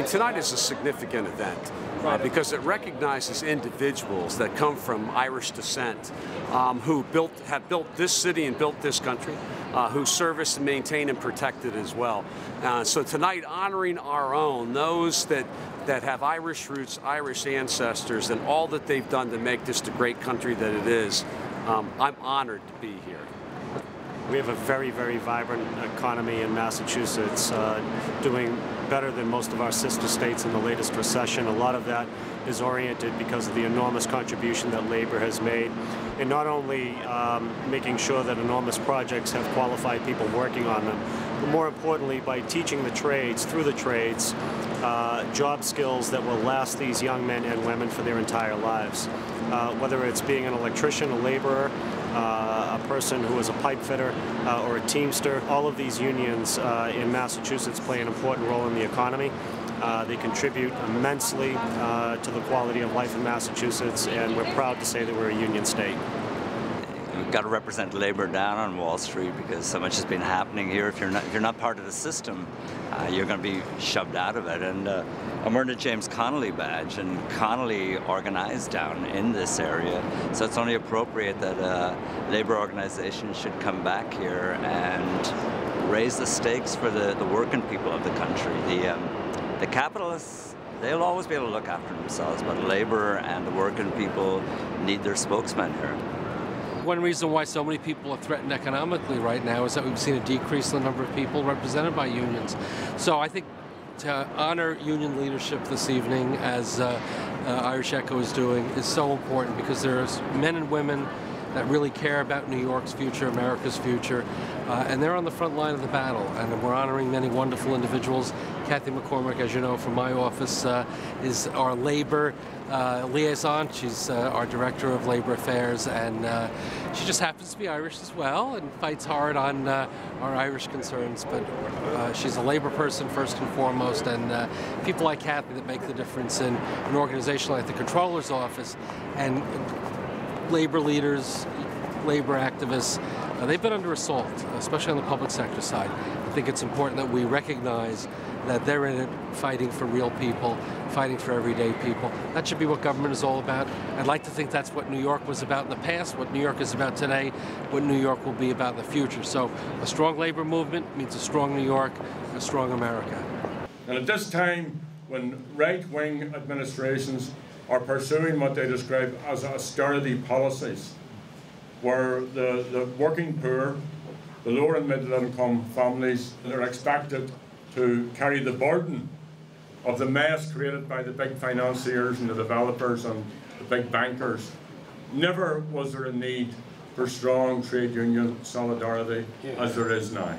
Tonight is a significant event because it recognizes individuals that come from Irish descent who have built this city and built this country, who service and maintain and protect it as well. So tonight, honoring our own, those that have Irish roots, Irish ancestors, and all that they've done to make this the great country that it is, I'm honored to be here. We have a very, very vibrant economy in Massachusetts, doing better than most of our sister states in the latest recession. A lot of that is oriented because of the enormous contribution that labor has made, and not only making sure that enormous projects have qualified people working on them, but more importantly by teaching the trades, through the trades, job skills that will last these young men and women for their entire lives. Whether it's being an electrician, a laborer, a person who is a pipe fitter, or a teamster, all of these unions in Massachusetts play an important role in the economy. They contribute immensely to the quality of life in Massachusetts, and we're proud to say that we're a union state. We've got to represent labor down on Wall Street because so much has been happening here. If you're not part of the system, you're going to be shoved out of it. And I'm wearing a James Connolly badge, and Connolly organized down in this area. So it's only appropriate that labor organizations should come back here and raise the stakes for the working people of the country. The capitalists, they'll always be able to look after themselves, but labor and the working people need their spokesman here. One reason why so many people are threatened economically right now is that we've seen a decrease in the number of people represented by unions. So I think to honor union leadership this evening, as Irish Echo is doing, is so important because there's men and women that really care about New York's future, America's future, and they're on the front line of the battle. And we're honoring many wonderful individuals. Kathy McCormick, as you know from my office, is our labor liaison. She's our director of labor affairs, and she just happens to be Irish as well and fights hard on our Irish concerns. But she's a labor person first and foremost, and people like Kathy that make the difference in an organization like the Comptroller's Office, and labor leaders, labor activists, they've been under assault, especially on the public sector side. I think it's important that we recognize that they're in it fighting for real people, fighting for everyday people. That should be what government is all about. I'd like to think that's what New York was about in the past, what New York is about today, what New York will be about in the future. So a strong labor movement means a strong New York, a strong America. And at this time, when right-wing administrations are pursuing what they describe as austerity policies, where the working poor, the lower and middle income families, are expected to carry the burden of the mess created by the big financiers and the developers and the big bankers. Never was there a need for strong trade union solidarity as there is now.